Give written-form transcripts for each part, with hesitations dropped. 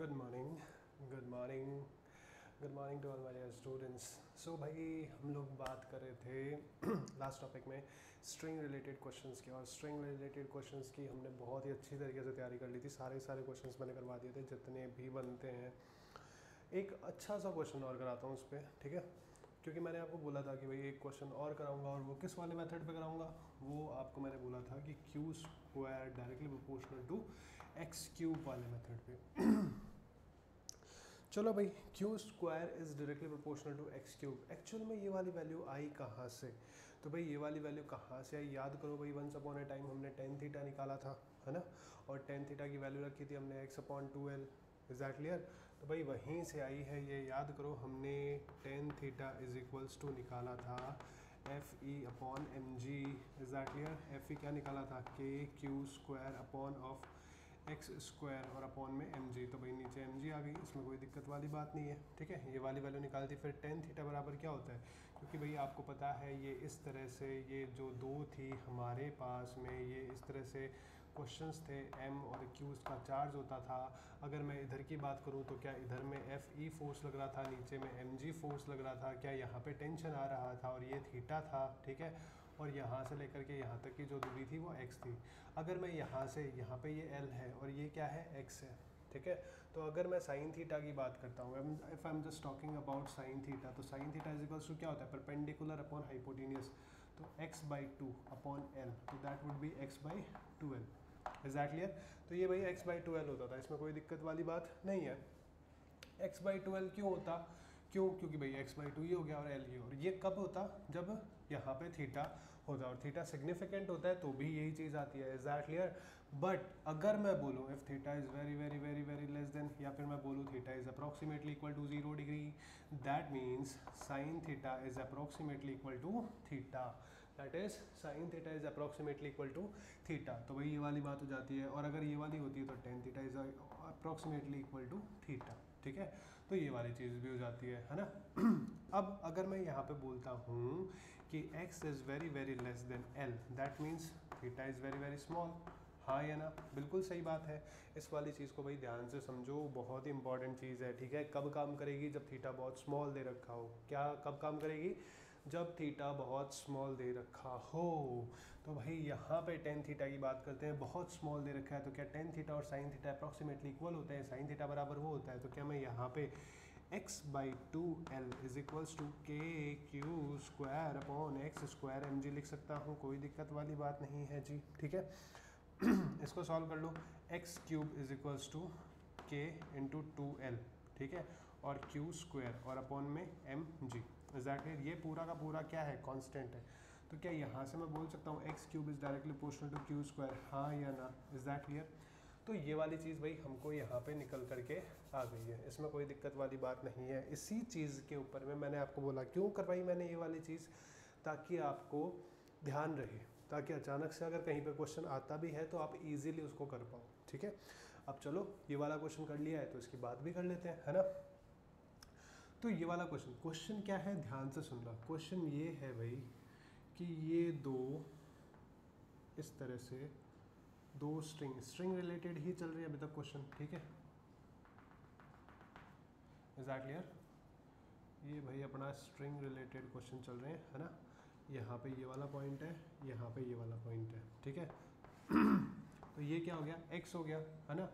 Good morning good morning good morning to all my dear students. So भाई हम लोग बात कर रहे थे लास्ट टॉपिक में स्ट्रिंग रिलेटेड क्वेश्चंस की, और स्ट्रिंग रिलेटेड क्वेश्चंस की हमने बहुत ही अच्छी तरीके से तैयारी कर ली थी। सारे क्वेश्चंस मैंने करवा दिए थे जितने भी बनते हैं। एक अच्छा सा क्वेश्चन और कराता हूँ उस पर, ठीक है, क्योंकि मैंने आपको बोला था कि भाई एक क्वेश्चन और कराऊंगा, और वो किस वाले मेथड पे कराऊंगा, वो आपको मैंने बोला था कि Q square directly proportional to X cube वाले मेथड पे। चलो भाई, Q square is directly proportional to X cube. Actual में ये वाली वैल्यू आई कहाँ से? तो भाई ये वाली वैल्यू कहाँ से आई? याद करो भाई, वंस अपॉन ए टाइम हमने टेन थीटा निकाला था, है ना, और टेन थीटा की वैल्यू रखी थी हमने x upon 2l। Is that clear? तो भाई वहीं से आई है ये। याद करो, हमने tan theta is equals to निकाला था F E upon M ji. Is that clear? F E क्या निकाला था? K Q square upon of X square और अपॉन में एम जी। तो भाई नीचे एम जी आ गई, इसमें कोई दिक्कत वाली बात नहीं है, ठीक है। ये वाली वैल्यू निकालती, फिर टेन थीटा बराबर क्या होता है? क्योंकि भाई आपको पता है ये इस तरह से, ये जो दो थी हमारे पास में, ये इस तरह से क्वेश्चंस थे, एम और क्यू का चार्ज होता था। अगर मैं इधर की बात करूँ तो क्या इधर में एफ ई फोर्स लग रहा था, नीचे में एम जी फोर्स लग रहा था, क्या यहाँ पे टेंशन आ रहा था, और ये थीटा था, ठीक है। और यहाँ से लेकर के यहाँ तक की जो दूरी थी वो x थी। अगर मैं यहाँ से यहाँ पे ये l है और ये क्या है, x है, ठीक है। तो अगर मैं साइन थीटा की बात करता हूँ, if I am just talking about sine theta, तो sine theta is equals to क्या होता है? Perpendicular upon hypotenuse. तो x/2 अपॉन l, तो that would be x/2l। Is that clear? तो ये भाई x/2l होता था, इसमें कोई दिक्कत वाली बात नहीं है। x/2l क्यों होता? क्यों? क्योंकि भाई x/2 ये हो गया और l ये, और ये कब होता? जब यहाँ पे थीटा होता, और थीटा सिग्निफिकेंट होता है तो भी यही चीज़ आती है। Is that clear? बट अगर मैं बोलूँ if theta is very very very very less then, या फिर मैं बोलूँ theta is approximately equal to 0 degree, that means sine theta is approximately equal to theta. That is sine theta is approximately equal to theta. तो भाई ये वाली बात हो जाती है, और अगर ये वाली होती है तो tan theta is approximately equal to theta, ठीक है। तो ये वाली चीज़ भी हो जाती है ना। अब अगर मैं यहाँ पे बोलता हूँ कि x is very very less then l, that means theta is very very small. हाँ या ना? बिल्कुल सही बात है। इस वाली चीज़ को भाई ध्यान से समझो, बहुत ही इंपॉर्टेंट चीज़ है, ठीक है। कब काम करेगी? जब थीटा बहुत स्मॉल दे रखा हो। क्या कब काम करेगी? जब थीटा बहुत स्मॉल दे रखा हो। तो भाई यहाँ पे टेन थीटा की बात करते हैं, बहुत स्मॉल दे रखा है, तो क्या टेन थीटा और साइन थीटा अप्रॉक्सीमेटली इक्वल होते हैं? साइन थीटा बराबर वो होता है, तो क्या मैं यहाँ पे x/2l is equals to K Q square upon X square M G लिख सकता हूँ? कोई दिक्कत वाली बात नहीं है जी, ठीक है। इसको सॉल्व कर लो। X cube is equals to K into 2l, ठीक है, और क्यू स्क्वायर और अपॉन में M G. Is that clear? ये पूरा का पूरा क्या है? कांस्टेंट है। तो क्या यहाँ से मैं बोल सकता हूँ X cube is directly proportional to Q square? हाँ या ना? Is that clear? तो ये वाली चीज़ भाई हमको यहाँ पे निकल करके आ गई है, इसमें कोई दिक्कत वाली बात नहीं है। इसी चीज़ के ऊपर में मैंने आपको बोला, क्यों करवाई मैंने ये वाली चीज़? ताकि आपको ध्यान रहे, ताकि अचानक से अगर कहीं पे क्वेश्चन आता भी है तो आप इजीली उसको कर पाओ, ठीक है। अब चलो, ये वाला क्वेश्चन कर लिया है तो इसकी बात भी कर लेते हैं, है ना। तो ये वाला क्वेश्चन क्या है? ध्यान से सुनना। क्वेश्चन ये है भाई कि ये दो इस तरह से दो स्ट्रिंग रिलेटेड ही चल रही है अभी तक क्वेश्चन, ठीक है। Is that clear? ये भाई अपना स्ट्रिंग रिलेटेड क्वेश्चन चल रहे हैं, है ना। यहाँ पे ये वाला पॉइंट है, यहाँ पे ये वाला पॉइंट है, ठीक है। तो ये क्या हो गया? x हो गया, है ना।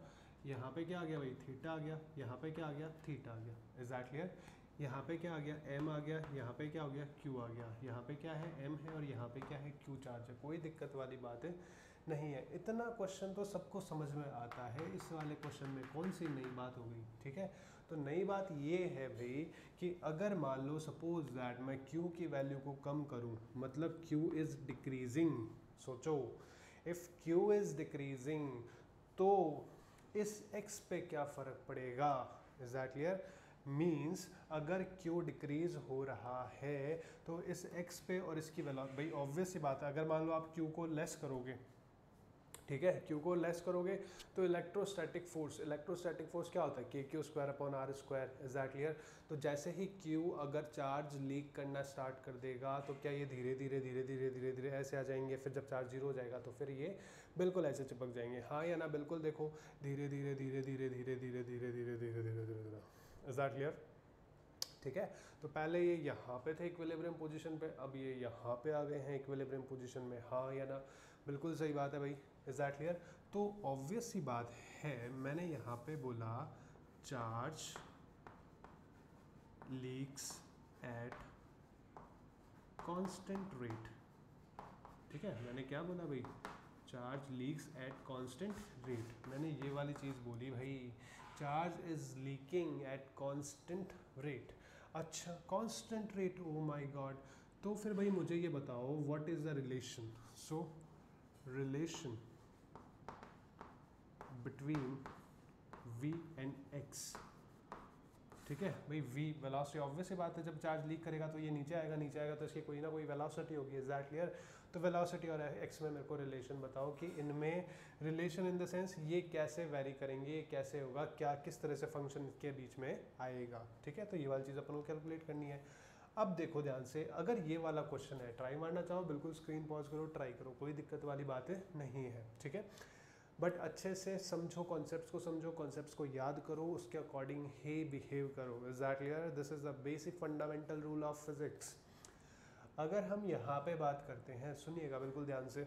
यहाँ पे क्या आ गया भाई? थीटा आ गया। यहाँ पे क्या आ गया? थीटा आ गया। Is that clear? यहाँ पे क्या आ गया? m आ गया। यहाँ पे क्या हो गया? q आ गया। यहाँ पे क्या है? m है, और यहाँ पे क्या है? q चार्ज है। कोई दिक्कत वाली बात है नहीं है। इतना क्वेश्चन तो सबको समझ में आता है। इस वाले क्वेश्चन में कौन सी नई बात हो गई? ठीक है, तो नई बात ये है भाई कि अगर मान लो सपोज दैट मैं q की वैल्यू को कम करूं, मतलब q इज डिक्रीजिंग। सोचो, इफ q इज डिक्रीजिंग तो इस x पे क्या फर्क पड़ेगा? Is that clear? मीन्स अगर q डिक्रीज हो रहा है तो इस x पे और इसकी वैल्यू, भाई ऑब्वियस सी बात है, अगर मान लो आप q को लेस करोगे, ठीक है। क्यू को लेस करोगे तो इलेक्ट्रोस्टैटिक फोर्स क्या होता है, K Q square upon R square, is that clear. तो जैसे ही क्यू अगर चार्ज लीक करना स्टार्ट कर देगा तो क्या ये धीरे धीरे धीरे धीरे धीरे धीरे ऐसे आ जाएंगे, फिर जब चार्ज जीरो हो जाएगा तो फिर ये बिल्कुल ऐसे चिपक जाएंगे, हाँ या ना। बिल्कुल देखो धीरे धीरे धीरे धीरे धीरे धीरे धीरे धीरे धीरे धीरे धीरे, इज दैट क्लियर। ठीक है, तो पहले ये यहाँ पे थे इक्विलिब्रियम पोजीशन पे, अब ये यहाँ पे आ गए हैं इक्विलिब्रियम पोजीशन में, हाँ या ना। बिल्कुल सही बात है भाई, इज दैट क्लियर। तो ऑब्वियस सी बात है, मैंने यहाँ पे बोला charge leaks at constant rate, ठीक है। मैंने क्या बोला भाई, charge leaks at constant rate, मैंने ये वाली चीज़ बोली भाई, charge is leaking at constant rate. अच्छा constant rate, oh my God. तो फिर भाई मुझे ये बताओ what is the relation, so relation between v and x, ठीक है भाई। v वेलोसिटी, ऑब्वियस सी बात है, जब चार्ज लीक करेगा तो ये नीचे आएगा तो इसकी कोई ना कोई वेलोसिटी होगी, इज दैट क्लियर। तो वेलोसिटी और x में मेरे को रिलेशन बताओ कि इनमें रिलेशन इन द सेंस ये कैसे वेरी करेंगे, ये कैसे होगा, क्या किस तरह से फंक्शन के बीच में आएगा, ठीक है। तो ये वाली चीज़ अपन को कैलकुलेट करनी है। अब देखो ध्यान से, अगर ये वाला क्वेश्चन है, ट्राई मारना चाहो बिल्कुल स्क्रीन पॉज करो, ट्राई करो, कोई दिक्कत वाली बात नहीं है, ठीक है। बट अच्छे से समझो कॉन्सेप्ट्स को, समझो कॉन्सेप्ट्स को याद करो, उसके अकॉर्डिंग ही बिहेव करो, is that clear. This is the basic fundamental rule of physics. अगर हम यहाँ पे बात करते हैं, सुनिएगा बिल्कुल ध्यान से,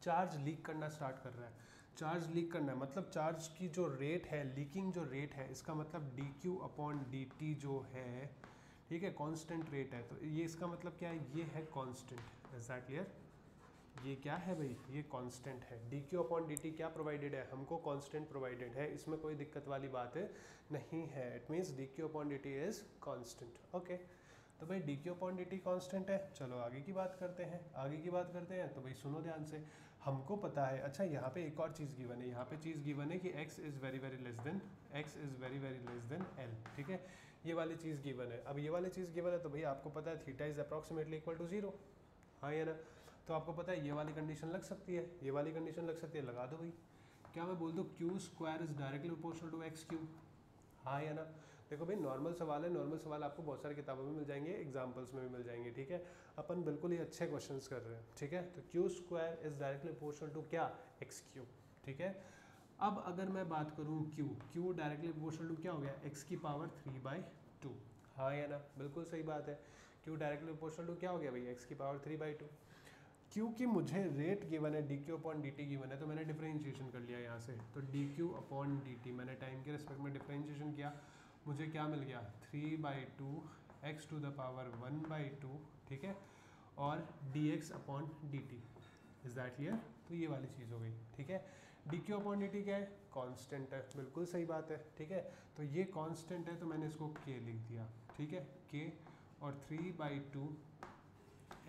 चार्ज लीक करना स्टार्ट कर रहा है, चार्ज लीक करना है मतलब चार्ज की जो रेट है, लीकिंग जो रेट है, इसका मतलब D Q upon D T जो है, ठीक है, कांस्टेंट रेट है। तो ये इसका मतलब क्या है, ये है कांस्टेंट, इज दैट क्लियर। ये क्या है भाई, ये कांस्टेंट है। D Q upon D T क्या प्रोवाइडेड है हमको, कांस्टेंट प्रोवाइडेड है, इसमें कोई दिक्कत वाली बात नहीं है। It means D Q upon D T is constant, okay. तो भाई D Q upon D T constant है, चलो आगे की बात करते हैं, आगे की बात करते हैं। तो भाई सुनो ध्यान से, हमको पता है, अच्छा यहाँ पे एक और चीज़ गिवन है, यहाँ पे चीज़ गिवन है कि x is very very less then l, ठीक है, ये वाली चीज़ गिवन है। अब ये वाली चीज़ गिवन है तो भाई आपको पता है theta is approximately equal to 0, हाँ या ना। तो आपको पता है ये वाली कंडीशन लग सकती है, ये वाली कंडीशन लग सकती है, लगा दो भाई। क्या मैं बोल दूँ Q square is directly proportional to X cube, हाँ या ना। देखो भाई नॉर्मल सवाल है, नॉर्मल सवाल आपको बहुत सारी किताबों में मिल जाएंगे, एग्जाम्पल्स में भी मिल जाएंगे, ठीक है। अपन बिल्कुल ही अच्छे क्वेश्चंस कर रहे हैं, ठीक है। तो Q square is directly proportional to क्या, एक्स क्यूब, ठीक है। अब अगर मैं बात करूँ क्यू डायरेक्टली प्रोपोर्शनल टू क्या हो गया, एक्स की पावर 3/2, हाँ या ना, बिल्कुल सही बात है। क्यू डायरेक्टली प्रोपोर्शनल टू क्या हो गया भाई, एक्स की पावर 3/2। क्योंकि मुझे रेट गिवन है, D Q upon D T given है, तो मैंने डिफरेंशिएशन कर लिया यहाँ से। तो D Q upon D T मैंने टाइम के रिस्पेक्ट में डिफरेंशिएशन किया, मुझे क्या मिल गया, 3/2 एक्स टू द पावर 1/2, ठीक है, और D x upon D T, is that clear. तो ये वाली चीज़ हो गई, ठीक है। D Q upon D T क्या है, कांस्टेंट है, बिल्कुल सही बात है, ठीक है। तो ये कांस्टेंट है तो मैंने इसको के लिख दिया, ठीक है, के, और 3/2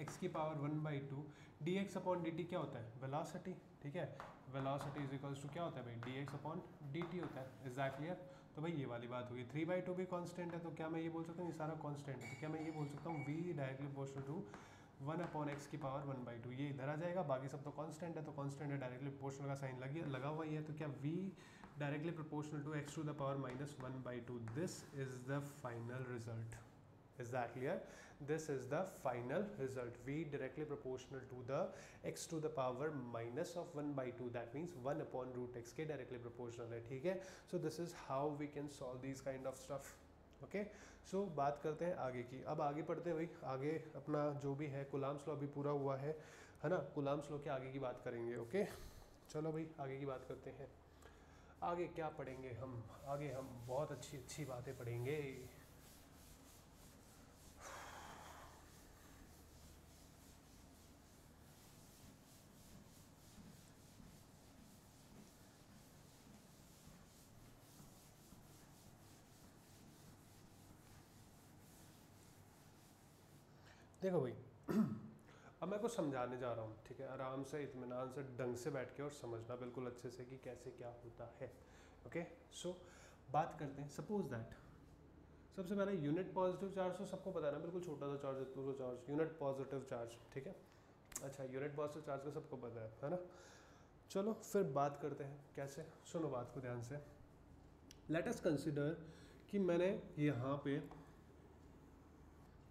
एक्स की power 1/2 D x upon D T क्या होता है, वेलोसिटी, ठीक है। वेलोसिटी इज इक्वल्स टू क्या होता है भाई, D x upon D T होता है, इज दैट क्लियर। तो भाई ये वाली बात होगी, 3/2 भी कांस्टेंट है, तो क्या मैं ये बोल सकता हूँ ये सारा कांस्टेंट है, तो क्या मैं ये बोल सकता हूँ v directly proportional to 1/x की पावर 1/2, ये इधर आ जाएगा, बाकी सब तो कांस्टेंट है, तो कांस्टेंट है, डायरेक्टली प्रोपोर्शनल का साइन लगा हुआ ही है, तो क्या v directly proportional to x to the power -1/2, this is the final result, is that clear? This is the final result, v directly proportional to the x to the power -1/2, that means 1/√x के directly proportional है, ठीक है। So this is how we can solve these kind of stuff, okay? So बात करते हैं आगे की, अब आगे पढ़ते हैं भाई, आगे अपना जो भी है कुलाम्स लॉ अभी पूरा हुआ है ना, कुलाम्स लॉ के आगे की बात करेंगे, ओके। चलो भाई आगे की बात करते हैं। आगे क्या पढ़ेंगे हम, आगे हम बहुत अच्छी अच्छी बातें पढ़ेंगे। देखो भाई अब मैं कुछ समझाने जा रहा हूँ, ठीक है, आराम से इत्मीनान से ढंग से बैठ के और समझना बिल्कुल अच्छे से कि कैसे क्या होता है, ओके। सो बात करते हैं, सपोज दैट सबसे पहले यूनिट पॉजिटिव चार्ज तो सबको पता है ना, बिल्कुल छोटा सा चार्ज है, तो चार्ज यूनिट पॉजिटिव चार्ज, ठीक है। अच्छा यूनिट पॉजिटिव चार्ज का सबको पता है ना। चलो फिर बात करते हैं कैसे, सुनो बात को ध्यान से। लेट अस कंसिडर कि मैंने यहाँ पे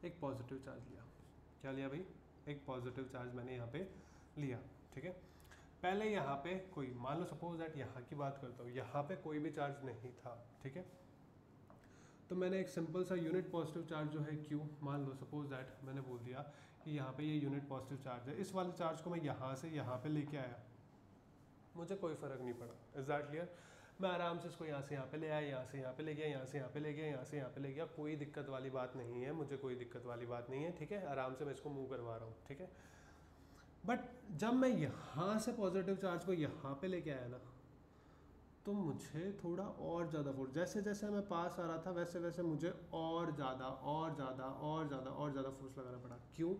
एक पॉजिटिव चार्ज लिया। क्या लिया भाई? एक पॉजिटिव चार्ज मैंने यहाँ पे लिया, ठीक है। पहले यहाँ पे कोई, मान लो सपोज दैट यहाँ की बात करता हूँ, यहाँ पे कोई भी चार्ज नहीं था, ठीक है। तो मैंने एक सिंपल सा यूनिट पॉजिटिव चार्ज जो है Q, मान लो सपोज दैट मैंने बोल दिया कि यहाँ पे ये यूनिट पॉजिटिव चार्ज है, इस वाले चार्ज को मैं यहाँ से यहाँ पे लेके आया, मुझे कोई फ़र्क नहीं पड़ा। Is that clear? मैं आराम से इसको यहाँ से यहाँ पे ले आया, यहाँ से यहाँ पे ले गया, यहाँ से यहाँ पे ले गया, यहाँ से यहाँ पे ले गया, कोई दिक्कत वाली बात नहीं है, मुझे कोई दिक्कत वाली बात नहीं है, ठीक है। आराम से मैं इसको मूव करवा रहा हूँ, ठीक है। बट जब मैं यहाँ से पॉजिटिव चार्ज को यहाँ पे लेके आया ना, तो मुझे थोड़ा और ज़्यादा फोर्स, जैसे जैसे मैं पास आ रहा था वैसे वैसे मुझे और ज़्यादा और ज़्यादा और ज़्यादा और ज़्यादा फोर्स लगाना पड़ा। क्यों?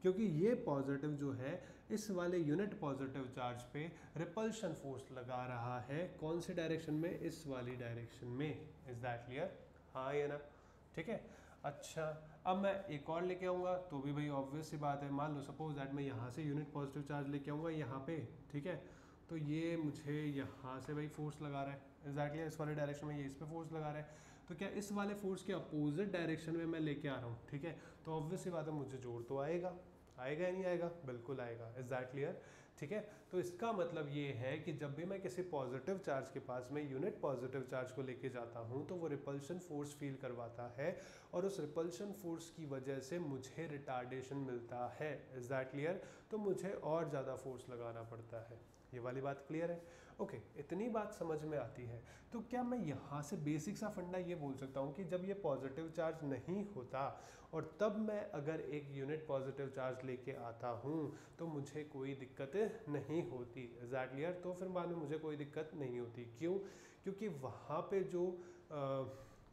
क्योंकि ये पॉजिटिव जो है इस वाले यूनिट पॉजिटिव चार्ज पे रिपल्शन फोर्स लगा रहा है। कौन सी डायरेक्शन में? इस वाली डायरेक्शन में। Is that clear? हाँ या ना? ठीक है। अच्छा, अब मैं एक और लेके आऊँगा तो भी भाई ऑब्वियस सी बात है, मान लो सपोज दैट मैं यहाँ से यूनिट पॉजिटिव चार्ज लेके आऊँगा यहाँ पे, ठीक है। तो ये मुझे यहाँ से भाई फोर्स लगा रहा है, एग्जैक्टली इस वाले डायरेक्शन में ये इस पर फोर्स लगा रहा है। तो क्या इस वाले फोर्स के अपोजिट डायरेक्शन में मैं लेके आ रहा हूँ, ठीक है। तो ऑब्वियस सी बात है मुझे जोर तो आएगा, आएगा या नहीं आएगा? बिल्कुल आएगा। Is that clear? ठीक है। तो इसका मतलब ये है कि जब भी मैं किसी पॉजिटिव चार्ज के पास में यूनिट पॉजिटिव चार्ज को लेके जाता हूँ तो वो रिपल्शन फोर्स फील करवाता है और उस रिपल्शन फोर्स की वजह से मुझे रिटार्डेशन मिलता है। Is that clear? तो मुझे और ज़्यादा फोर्स लगाना पड़ता है। ये वाली बात क्लियर है? ओके, इतनी बात समझ में आती है। तो क्या मैं यहाँ से बेसिक सा फंडा ये बोल सकता हूँ कि जब ये पॉजिटिव चार्ज नहीं होता और तब मैं अगर एक यूनिट पॉजिटिव चार्ज लेके आता हूँ तो मुझे कोई दिक्कत नहीं होती। Is that clear? तो फिर बाद में मुझे कोई दिक्कत नहीं होती। क्यों? क्योंकि वहाँ पे जो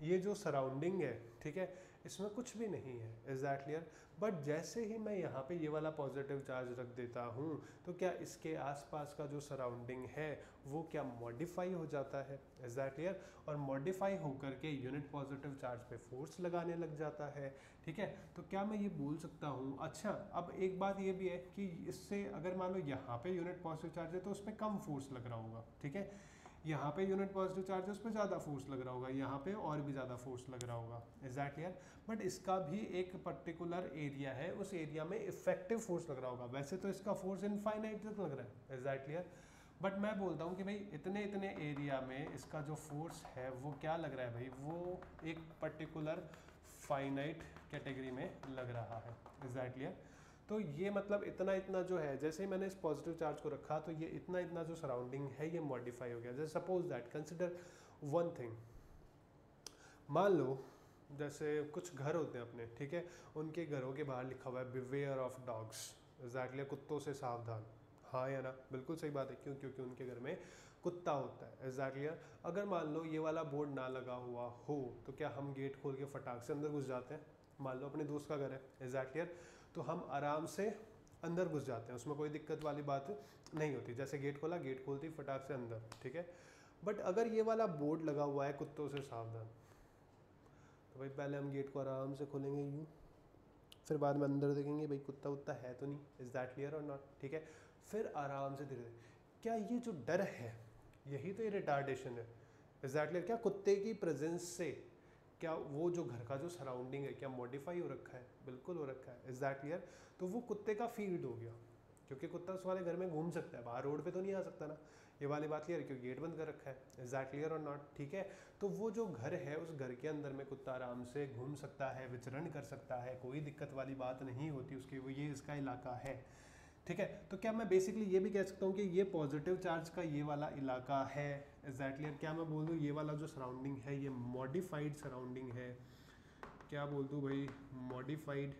ये जो सराउंडिंग है, ठीक है, इसमें कुछ भी नहीं है। Is that clear? बट जैसे ही मैं यहाँ पे ये वाला पॉजिटिव चार्ज रख देता हूँ तो क्या इसके आसपास का जो सराउंडिंग है वो क्या मॉडिफाई हो जाता है। Is that clear? और मॉडिफाई होकर के यूनिट पॉजिटिव चार्ज पे फोर्स लगाने लग जाता है, ठीक है। तो क्या मैं ये बोल सकता हूँ, अच्छा अब एक बात ये भी है कि इससे अगर मान लो यहाँ पे यूनिट पॉजिटिव चार्ज है तो उस पर कम फोर्स लग रहा होगा, ठीक है। यहाँ पे यूनिट पॉजिटिव चार्ज है उस पर ज़्यादा फोर्स लग रहा होगा, यहाँ पे और भी ज़्यादा फोर्स लग रहा होगा। Is that clear? बट इसका भी एक पर्टिकुलर एरिया है, उस एरिया में इफेक्टिव फोर्स लग रहा होगा। वैसे तो इसका फोर्स इनफाइनाइट तक लग रहा है। Is that clear? बट मैं बोलता हूँ कि भाई इतने इतने एरिया में इसका जो फोर्स है वो क्या लग रहा है भाई, वो एक पर्टिकुलर फाइनाइट कैटेगरी में लग रहा है। Is that clear? तो ये मतलब इतना इतना जो है, जैसे ही मैंने इस पॉजिटिव चार्ज को रखा तो ये इतना इतना जो सराउंडिंग है ये मॉडिफाई हो गया। जैसे suppose that consider one thing, मान लो जैसे कुछ घर होते हैं अपने, ठीक है, उनके घरों के बाहर लिखा हुआ है बिवेयर ऑफ डॉग्स। एग्जैक्टली, कुत्तों से सावधान। हाँ या ना? बिल्कुल सही बात है। क्यों? क्योंकि उनके घर में कुत्ता होता है। एग्जैक्टली। अगर मान लो ये वाला बोर्ड ना लगा हुआ हो तो क्या हम गेट खोल के फटाक से अंदर घुस जाते हैं? मान लो अपने दोस्त का घर है, एग्जैक्टली, तो हम आराम से अंदर घुस जाते हैं, उसमें कोई दिक्कत वाली बात नहीं होती। जैसे गेट खोला, गेट खोलती फटाक से अंदर, ठीक है। बट अगर ये वाला बोर्ड लगा हुआ है कुत्तों से सावधान, तो भाई पहले हम गेट को आराम से खोलेंगे यूँ, फिर बाद में अंदर देखेंगे भाई कुत्ता उत्ता है तो नहीं। इज दैट क्लियर और नॉट? ठीक है। फिर आराम से धीरे धीरे, क्या ये जो डर है यही तो ये रिटार्डेशन है। Is that clear? क्या कुत्ते की प्रेजेंस से क्या वो जो घर का जो सराउंडिंग है क्या मॉडिफाई हो रखा है? बिल्कुल हो रखा है। Is that clear? तो वो कुत्ते का फील्ड हो गया, क्योंकि कुत्ता उस वाले घर में घूम सकता है, बाहर रोड पे तो नहीं आ सकता ना। ये वाली बात क्लियर, क्योंकि गेट बंद कर रखा है। इज दैट क्लियर और नॉट? ठीक है। तो वो जो घर है उस घर के अंदर में कुत्ता आराम से घूम सकता है, विचरण कर सकता है, कोई दिक्कत वाली बात नहीं होती उसकी, वो ये इसका इलाका है, ठीक है। तो क्या मैं बेसिकली ये भी कह सकता हूँ कि ये पॉजिटिव चार्ज का ये वाला इलाका है। Is that clear? क्या मैं बोल दूँ ये वाला जो सराउंडिंग है ये मॉडिफाइड सराउंडिंग है? क्या बोल दूँ भाई? मॉडिफाइड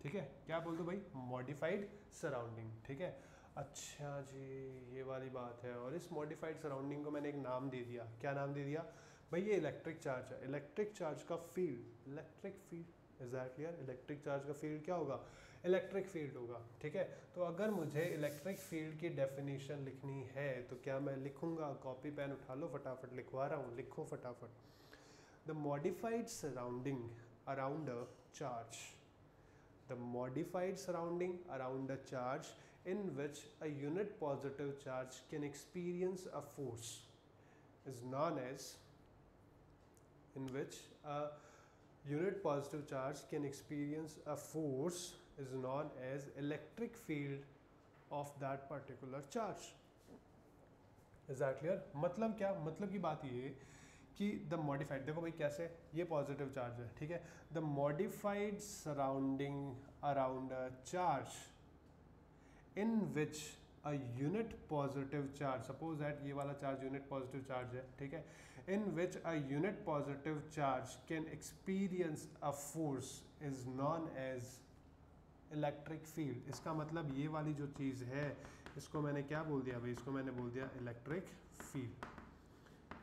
ठीक है। क्या बोल दो भाई? मॉडिफाइड सराउंडिंग, ठीक है। अच्छा जी, ये वाली बात है। और इस मॉडिफाइड सराउंडिंग को मैंने एक नाम दे दिया। क्या नाम दे दिया भाई? ये इलेक्ट्रिक चार्ज है। इलेक्ट्रिक चार्ज का field, electric field. Is that clear? Electric charge का फील्ड क्या होगा? इलेक्ट्रिक फील्ड होगा, ठीक है। तो अगर मुझे इलेक्ट्रिक फील्ड की डेफिनेशन लिखनी है तो क्या मैं लिखूंगा, कॉपी पेन उठा लो, फटाफट लिखवा रहा हूँ, लिखो फटाफट। The modified surrounding around a charge, the modified surrounding around a charge in which a unit positive charge can experience a force is known as, in which a unit positive charge can experience a force is known as electric field of that particular charge. Is that clear? मतलब क्या, मतलब की बात ये कि the modified, देखो भाई कैसे, ये पॉजिटिव चार्ज है, ठीक है। The modified surrounding around a charge in which a unit positive charge, suppose that ये वाला चार्ज यूनिट पॉजिटिव चार्ज है, ठीक है, in which a unit positive charge can experience a force is known as electric field. इसका मतलब ये वाली जो चीज़ है इसको मैंने क्या बोल दिया भाई, इसको मैंने बोल दिया electric field.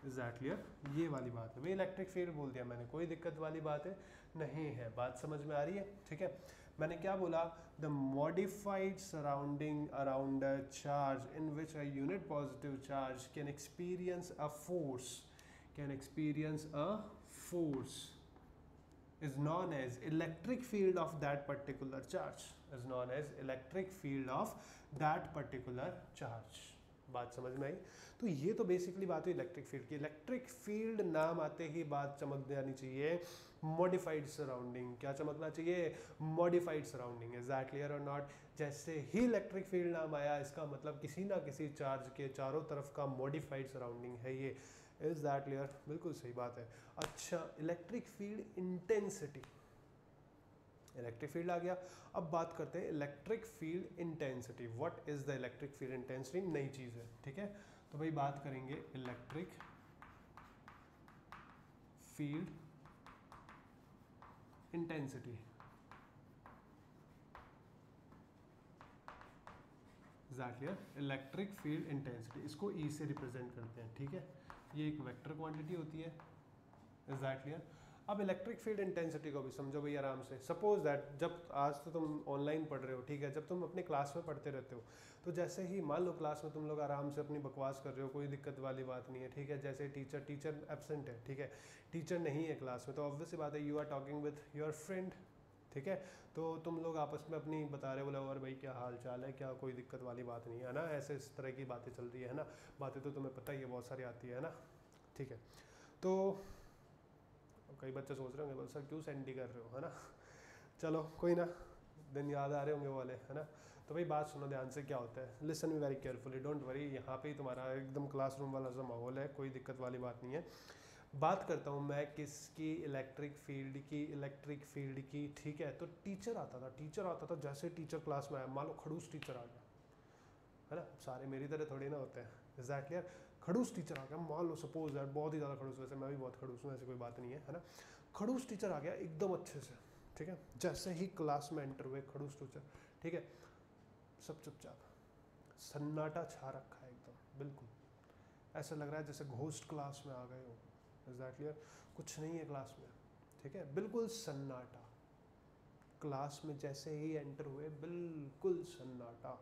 Is that clear? ये वाली बात है भाई, इलेक्ट्रिक फील्ड बोल दिया मैंने, कोई दिक्कत वाली बात है नहीं है, बात समझ में आ रही है, ठीक है। मैंने क्या बोला, the modified surrounding around a charge in which a unit positive charge can experience a force, can experience a force is known as electric field of that particular charge, is known as electric field of that particular charge। बात समझ में आई? तो ये तो basically बात हुई electric field की। Electric field नाम आते ही बात चमक जानी चाहिए मॉडिफाइड सराउंडिंग। क्या चमकना चाहिए? Modified surrounding. Is that clear और नॉट? जैसे ही इलेक्ट्रिक फील्ड नाम आया इसका मतलब किसी ना किसी चार्ज के चारों तरफ का मॉडिफाइड सराउंडिंग है ये। Is that clear? बिल्कुल सही बात है। अच्छा, electric field intensity, electric field आ गया। अब बात करते हैं electric field intensity. What is the electric field intensity? नई चीज है, ठीक है। तो भाई बात करेंगे electric field intensity. Clear? Electric field intensity, इसको ई से रिप्रेजेंट करते हैं, ठीक है। ये एक वेक्टर क्वांटिटी होती है। Is that clear? अब इलेक्ट्रिक फील्ड इंटेंसिटी को भी समझो भाई आराम से। सपोज दैट जब आज तो तुम ऑनलाइन पढ़ रहे हो, ठीक है, जब तुम अपने क्लास में पढ़ते रहते हो तो जैसे ही मान लो क्लास में तुम लोग आराम से अपनी बकवास कर रहे हो, कोई दिक्कत वाली बात नहीं है, ठीक है। जैसे टीचर एब्सेंट है, ठीक है, टीचर नहीं है क्लास में, तो ऑब्वियस सी बात है you are talking with your friend, ठीक है। तो तुम लोग आपस में अपनी बता रहे, बोला और भाई क्या हाल चाल है, क्या कोई दिक्कत वाली बात नहीं है ना, ऐसे इस तरह की बातें चल रही है ना। बातें तो तुम्हें पता ही है बहुत सारी आती है ना, ठीक है। तो कई बच्चे सोच रहे होंगे बोल सर क्यों सेंडी कर रहे हो, है ना। चलो कोई ना, दिन याद आ रहे होंगे वाले, है ना। तो भाई बात सुनो ध्यान से, क्या होता है, listen me very carefully, don't worry, यहाँ पे ही तुम्हारा एकदम क्लासरूम वाला सा माहौल है, कोई दिक्कत वाली बात नहीं है। बात करता हूँ मैं किसकी, इलेक्ट्रिक फील्ड की, ठीक है। तो टीचर आता था, जैसे टीचर क्लास में आया, मान लो खड़ूस टीचर आ गया, है ना, सारे मेरी तरह थोड़ी ना होते हैं। Is that clear? खड़ूस टीचर आ गया, मान लो सपोज दैट, बहुत ही ज़्यादा खड़ूस, वैसे मैं भी बहुत खड़ूस हूँ, ऐसी कोई बात नहीं है ना। खड़ूस टीचर आ गया एकदम अच्छे से, ठीक है। जैसे ही क्लास में एंटर हुए खड़ूस टीचर, ठीक है, सब चुपचाप, सन्नाटा छा रखा है एकदम, बिल्कुल ऐसा लग रहा है जैसे घोस्ट क्लास में आ गए हो। Is that clear? कुछ नहीं है क्लास में, ठीक है, बिल्कुल सन्नाटा। क्लास में जैसे ही एंटर हुए बिल्कुल सन्नाटा,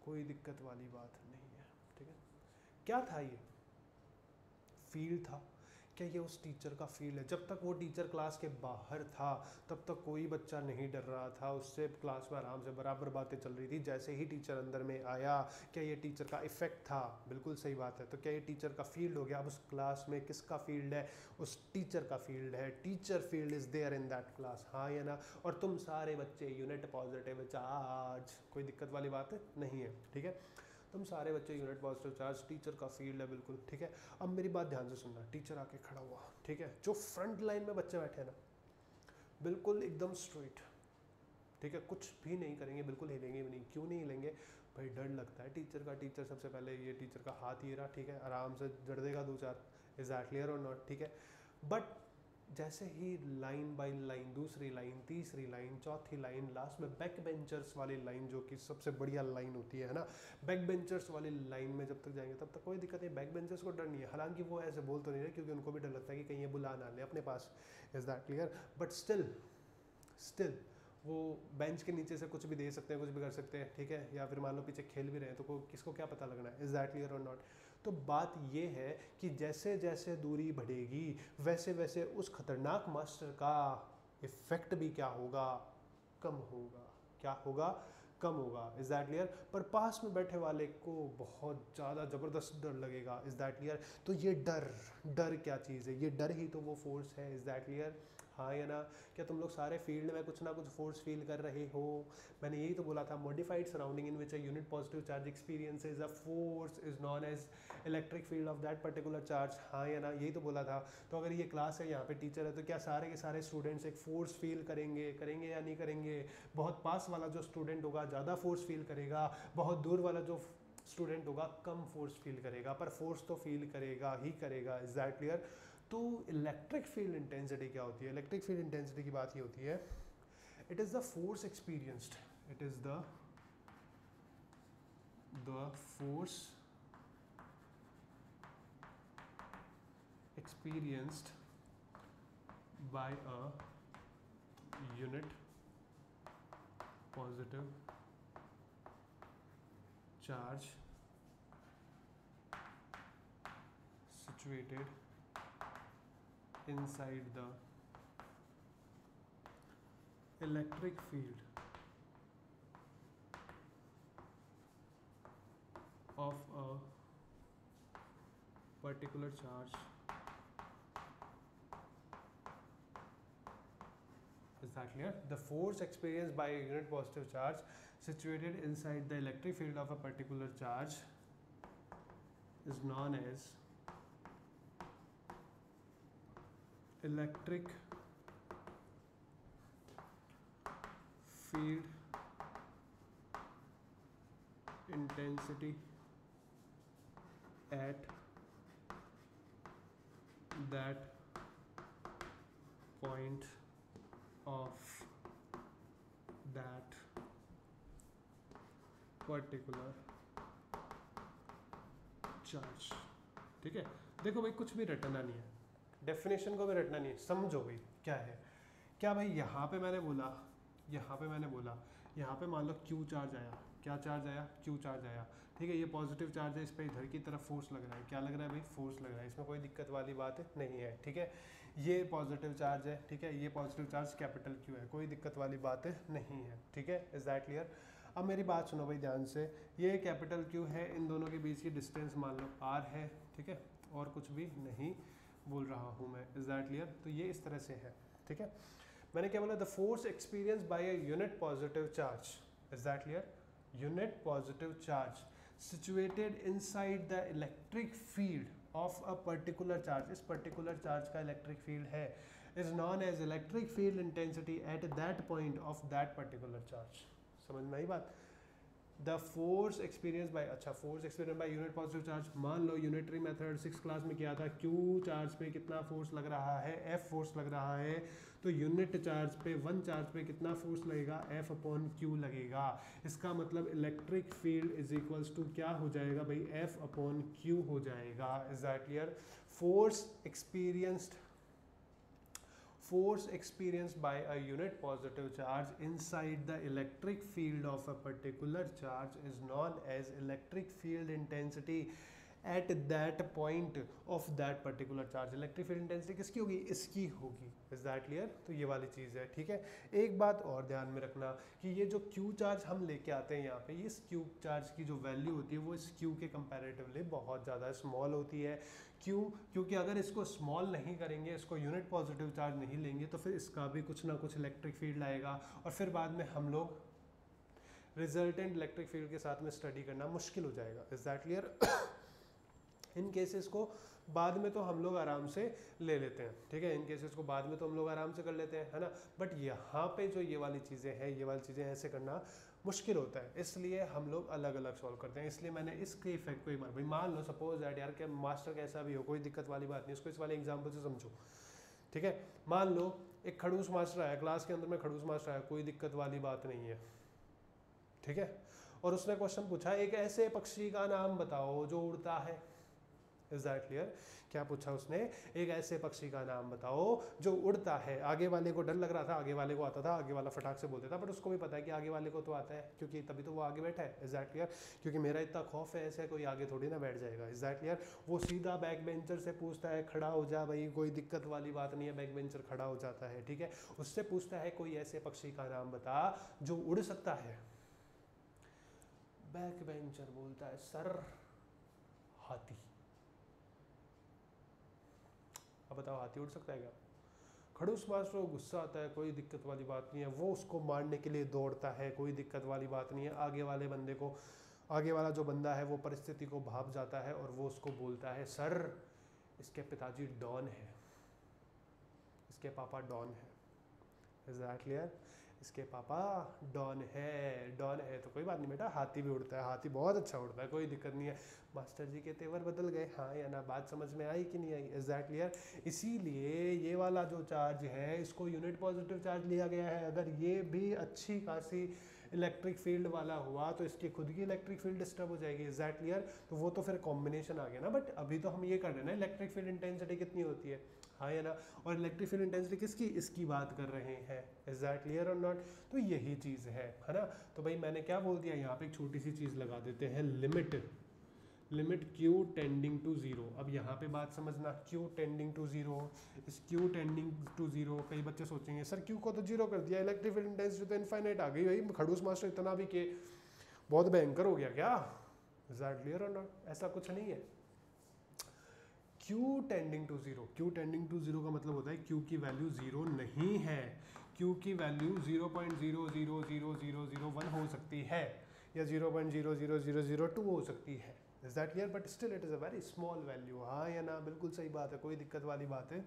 कोई दिक्कत वाली बात नहीं है, ठीक है। क्या था ये? फील्ड था। क्या ये उस टीचर का फील्ड है? जब तक वो टीचर क्लास के बाहर था तब तक कोई बच्चा नहीं डर रहा था, उससे क्लास में आराम से बराबर बातें चल रही थी। जैसे ही टीचर अंदर में आया, क्या ये टीचर का इफेक्ट था? बिल्कुल सही बात है। तो क्या ये टीचर का फील्ड हो गया? अब उस क्लास में किसका फील्ड है? उस टीचर का फील्ड है। Teacher field is there in that class, हाँ या ना? और तुम सारे बच्चे यूनिट पॉजिटिव चार्ज, कोई दिक्कत वाली बात नहीं है, ठीक है। तुम सारे बच्चे यूनिट पॉजिटिव चार्ज, टीचर का फील्ड है, बिल्कुल ठीक है। अब मेरी बात ध्यान से सुनना, टीचर आके खड़ा हुआ, ठीक है, जो फ्रंट लाइन में बच्चे बैठे हैं ना, बिल्कुल एकदम स्ट्रेट, ठीक है, कुछ भी नहीं करेंगे, बिल्कुल हिलेंगे भी नहीं। क्यों नहीं हिलेंगे भाई? डर लगता है टीचर का। टीचर सबसे पहले ये टीचर का हाथ ही रहा, ठीक है, आराम से जड़ देगा दो चार। इज दैट क्लियर और नॉट? ठीक है। बट जैसे ही लाइन बाय लाइन, दूसरी लाइन, तीसरी लाइन, चौथी लाइन, लास्ट में बैक बेंचर्स वाली लाइन, जो कि सबसे बढ़िया लाइन होती है ना, बैक बेंचर्स वाली लाइन में जब तक जाएंगे तब तक कोई दिक्कत नहीं, बैक बेंचर्स को डर नहीं है। हालांकि वो ऐसे बोल तो नहीं रहे, क्योंकि उनको भी डर लगता है कि कहीं ये बुला ना ले अपने पास। Is that clear? But still वो बेंच के नीचे से कुछ भी दे सकते हैं, कुछ भी कर सकते हैं, ठीक है, या फिर मान लो पीछे खेल भी रहे हैं तो किसको क्या पता लगना है, इज दैट क्लियर और नॉट। तो बात ये है कि जैसे जैसे दूरी बढ़ेगी वैसे वैसे उस खतरनाक मास्टर का इफेक्ट भी क्या होगा, कम होगा। क्या होगा, कम होगा, इज दैट क्लियर। पर पास में बैठे वाले को बहुत ज़्यादा ज़बरदस्त डर लगेगा, इज दैट क्लियर। तो ये डर, डर क्या चीज़ है, ये डर ही तो वो फोर्स है, इज दैट क्लियर। हाँ या ना। क्या तुम लोग सारे फील्ड में कुछ ना कुछ फोर्स फील कर रहे हो। मैंने यही तो बोला था, modified surrounding in which a unit positive charge experiences a force is known as electric field of that particular charge. हाँ या ना, यही तो बोला था। तो अगर ये क्लास है, यहाँ पे टीचर है, तो क्या सारे के सारे स्टूडेंट्स एक फोर्स फील करेंगे, करेंगे या नहीं करेंगे। बहुत पास वाला जो स्टूडेंट होगा ज़्यादा फोर्स फील करेगा, बहुत दूर वाला जो स्टूडेंट होगा कम फोर्स फील करेगा, पर फोर्स तो फील करेगा ही करेगा, इज दैट क्लियर। तो इलेक्ट्रिक फील्ड इंटेंसिटी क्या होती है, इलेक्ट्रिक फील्ड इंटेंसिटी की बात ये होती है, it is the force experienced, it is the force experienced by a unit positive charge situated inside the electric field of a particular charge. Is that clear? The force experienced by a unit positive charge situated inside the electric field of a particular charge is known as electric field intensity at that point of that particular charge। ठीक है, देखो भाई कुछ भी रटना नहीं है, definition को भी रटना नहीं है, समझो भाई क्या है। क्या भाई यहाँ पे मैंने बोला, यहाँ पे मैंने बोला, यहाँ पे मान लो क्यू चार्ज आया, क्या चार्ज आया, क्यू चार्ज आया, ठीक है, ये पॉजिटिव चार्ज है, इस पर इधर की तरफ फोर्स लग रहा है, क्या लग रहा है भाई, फोर्स लग रहा है, इसमें कोई दिक्कत वाली बात नहीं है, ठीक है। ये पॉजिटिव चार्ज है, ठीक है, ये पॉजिटिव चार्ज कैपिटल क्यू है, कोई दिक्कत वाली बात नहीं है, ठीक है, इज दैट क्लियर। अब मेरी बात सुनो भाई ध्यान से, ये कैपिटल क्यू है, इन दोनों के बीच की डिस्टेंस मान लो आर है, ठीक है, और कुछ भी नहीं बोल रहा हूँ मैं, इज दैट क्लियर। तो ये इस तरह से है, ठीक है। मैंने क्या बोला, the force experience by a unit positive charge, is that clear, unit positive charge situated inside the electric field of a particular charge, इस particular charge का electric field है, is known as electric field intensity at that point of that particular charge। समझ में आई बात। The force experience by, अच्छा force experience by unit positive charge, मान लो unitary method 6 class में किया था, क्यू चार्ज पे कितना फोर्स लग रहा है, एफ फोर्स लग रहा है, तो यूनिट चार्ज पे 1 चार्ज पे कितना फोर्स लगेगा, एफ अपॉन क्यू लगेगा। इसका मतलब electric field is equals to क्या हो जाएगा भाई, एफ अपॉन क्यू हो जाएगा, is that clear. Force experienced, force experienced by a unit positive charge inside the electric field of a particular charge is known as electric field intensity at that point of that particular charge। Electric field intensity किसकी होगी, इसकी होगी, is that clear. तो ये वाली चीज़ है, ठीक है। एक बात और ध्यान में रखना कि ये जो क्यू चार्ज हम लेके आते हैं यहाँ पे, इस क्यू चार्ज की जो वैल्यू होती है वो इस क्यू के कंपैरेटिवली बहुत ज़्यादा स्मॉल होती है। क्यों, क्योंकि अगर इसको स्मॉल नहीं करेंगे, इसको यूनिट पॉजिटिव चार्ज नहीं लेंगे, तो फिर इसका भी कुछ ना कुछ इलेक्ट्रिक फील्ड आएगा, और फिर बाद में हम लोग रिजल्टेंट इलेक्ट्रिक फील्ड के साथ में स्टडी करना मुश्किल हो जाएगा, is that clear. In cases को बाद में तो हम लोग आराम से ले लेते हैं, ठीक है, इन केसेस को बाद में तो हम लोग आराम से कर लेते हैं, है ना। बट यहाँ पे जो ये वाली चीज़ें हैं, ये वाली चीज़ें ऐसे करना मुश्किल होता है, इसलिए हम लोग अलग अलग सॉल्व करते हैं। इसलिए मैंने इसके इफेक्ट को ही भाई मान लो सपोज दैट यार कि मास्टर कैसा भी हो, कोई दिक्कत वाली बात नहीं, इसको इस वाले एग्जाम्पल से समझो, ठीक है। मान लो एक खड़ूस मास्टर आया क्लास के अंदर में, खड़ूस मास्टर आया, कोई दिक्कत वाली बात नहीं है, ठीक है, और उसने क्वेश्चन पूछा एक ऐसे पक्षी का नाम बताओ जो उड़ता है, इज दैट क्लियर। क्या पूछा उसने, एक ऐसे पक्षी का नाम बताओ जो उड़ता है। आगे वाले को डर लग रहा था, आगे वाले को आता था, आगे वाला फटाक से बोल देता, बट उसको भी पता है कि आगे वाले को तो आता है, क्योंकि तभी तो वो आगे बैठा है। Is that clear? क्योंकि मेरा इतना खौफ है ऐसे, कोई आगे थोड़ी ना बैठ जाएगा। Is that clear? वो सीधा बैक बेंचर से पूछता है, खड़ा हो जा भाई, कोई दिक्कत वाली बात नहीं है। बैक बेंचर खड़ा हो जाता है, ठीक है। उससे पूछता है कोई ऐसे पक्षी का नाम बता जो उड़ सकता है। बैक बेंचर बोलता है सर हाथी। अब बताओ हाथी उड़ सकता है क्या? खड़ूस मास्टर को गुस्सा आता है, कोई दिक्कत वाली बात नहीं है, वो उसको मारने के लिए दौड़ता है, कोई दिक्कत वाली बात नहीं है। आगे वाले बंदे को, आगे वाला जो बंदा है वो परिस्थिति को भाप जाता है और वो उसको बोलता है सर इसके पिताजी डॉन है, इसके पापा डॉन है। Is that clear? इसके पापा डॉन है। डॉन है तो कोई बात नहीं बेटा, हाथी भी उड़ता है, हाथी बहुत अच्छा उड़ता है, कोई दिक्कत नहीं है। मास्टर जी के तेवर बदल गए, हाँ या ना? बात समझ में आई कि नहीं आई? Is that clear? इसीलिए ये वाला जो चार्ज है इसको यूनिट पॉजिटिव चार्ज लिया गया है। अगर ये भी अच्छी खासी इलेक्ट्रिक फील्ड वाला हुआ तो इसकी खुद की इलेक्ट्रिक फील्ड डिस्टर्ब हो जाएगी। Is that clear? तो वो तो फिर कॉम्बिनेशन आ गया ना। बट अभी तो हम ये कर रहे हैं ना, इलेक्ट्रिक फील्ड इंटेंसिटी कितनी होती है, हाँ या ना? और इलेक्ट्रिक फील्ड इंटेंसिटी किसकी, इसकी बात कर रहे हैं। इज दैट क्लियर और नॉट? तो यही चीज़ है ना? तो भाई मैंने क्या बोल दिया, यहाँ पे एक छोटी सी चीज़ लगा देते हैं, limit Q tending to zero. अब यहाँ पे बात समझना, Q टेंडिंग टू जीरो, इस Q टेंडिंग टू जीरो, कई बच्चे सोचेंगे सर Q को तो जीरो कर दिया, इलेक्ट्रिक फील्ड इंटेंसिटी तो इनफाइनाइट आ गई। भाई खड़ूस मास्टर इतना भी के बहुत भयंकर हो गया क्या? इज दैट क्लियर और नॉट? ऐसा कुछ नहीं है। Q tending to zero, Q tending to zero का मतलब होता है Q की वैल्यू जीरो नहीं है। Q की वैल्यू 0.000001 हो सकती है या 0.00002 हो सकती है। Is that clear? But still it is a very small value, हाँ या ना? बिल्कुल सही बात है, कोई दिक्कत वाली बात है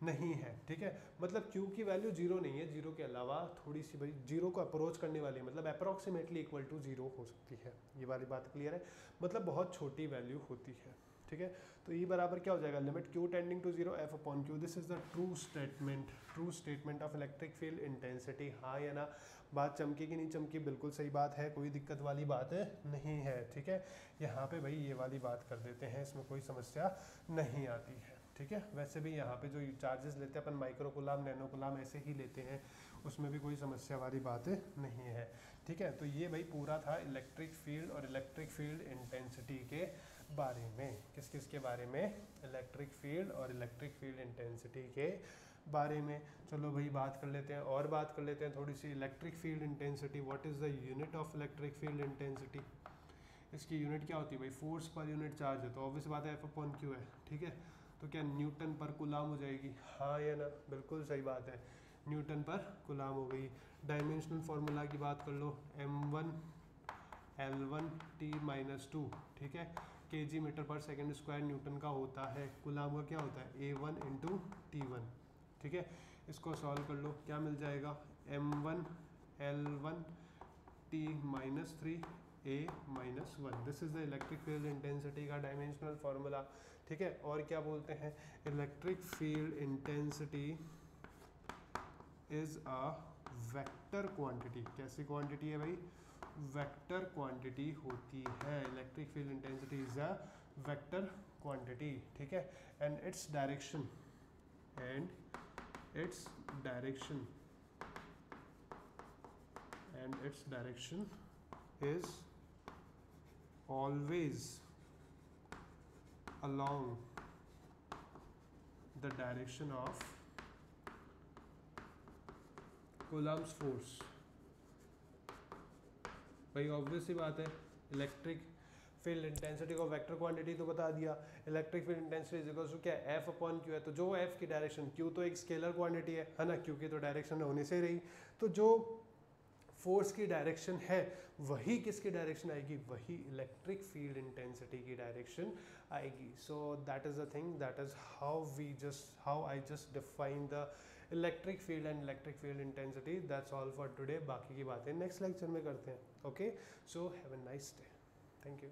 नहीं है, ठीक है। मतलब Q की वैल्यू जीरो नहीं है, जीरो के अलावा थोड़ी सी भाई जीरो को अप्रोच करने वाली, मतलब अप्रोक्सीमेटली इक्वल टू जीरो हो सकती है। ये वाली बात क्लियर है? मतलब बहुत छोटी वैल्यू होती है, ठीक है। तो E बराबर क्या हो जाएगा, limit Q tending to zero F upon Q। This is the true statement of electric field intensity, हाँ या ना? बात चमकी कि नहीं चमकी? बिल्कुल सही बात है, कोई दिक्कत वाली बात नहीं है, ठीक है। यहाँ पे भाई ये वाली बात कर देते हैं, इसमें कोई समस्या नहीं आती है, ठीक है। वैसे भी यहाँ पे जो चार्जेस लेते हैं अपन माइक्रो कूलाम, नैनो कूलाम ऐसे ही लेते हैं, उसमें भी कोई समस्या वाली बात नहीं है, ठीक है। तो ये भाई पूरा था इलेक्ट्रिक फील्ड और इलेक्ट्रिक फील्ड इंटेंसिटी के बारे में। किस किस के बारे में? इलेक्ट्रिक फील्ड और इलेक्ट्रिक फील्ड इंटेंसिटी के बारे में। चलो भाई बात कर लेते हैं, और बात कर लेते हैं थोड़ी सी। Electric field intensity, what is the unit of electric field intensity? इसकी यूनिट क्या होती है भाई? फोर्स पर यूनिट चार्ज है, तो ऑब्वियस बात है F अपॉन Q है, ठीक है। तो क्या न्यूटन पर कूलाम हो जाएगी, हाँ या ना? बिल्कुल सही बात है, न्यूटन पर कूलाम हो गई। डायमेंशनल फार्मूला की बात कर लो, m1 L1 T-2, ठीक है। kg मीटर पर सेकेंड स्क्वायर न्यूटन का होता है। कूलाम का क्या होता है? A1 इंटू T1, ठीक है। इसको सॉल्व कर लो, क्या मिल जाएगा? m1 L1 T-3 A-1। This is the electric field intensity का डायमेंशनल फार्मूला, ठीक है। और क्या बोलते हैं? Electric field intensity is a vector quantity. कैसी क्वांटिटी है भाई? वेक्टर क्वांटिटी होती है। Electric field intensity is a vector quantity, ठीक है। And its direction is always along the direction of Coulomb's force। भाई ऑब्वियस सी बात है, इलेक्ट्रिक फील्ड इंटेंसिटी को वेक्टर क्वांटिटी तो बता दिया। Electric field intensity is equal to क्या? F अपॉन Q है। तो जो F की डायरेक्शन, Q तो एक स्केलर क्वांटिटी है ना? Q की तो डायरेक्शन होने से रही, तो जो फोर्स की डायरेक्शन है वही किसकी डायरेक्शन आएगी? वही इलेक्ट्रिक फील्ड इंटेंसिटी की डायरेक्शन आएगी। So that is the thing, that is how I just define the electric field and electric field intensity. That's all for today. बाकी की बातें नेक्स्ट लेक्चर में करते हैं। Okay, so have a nice day, thank you.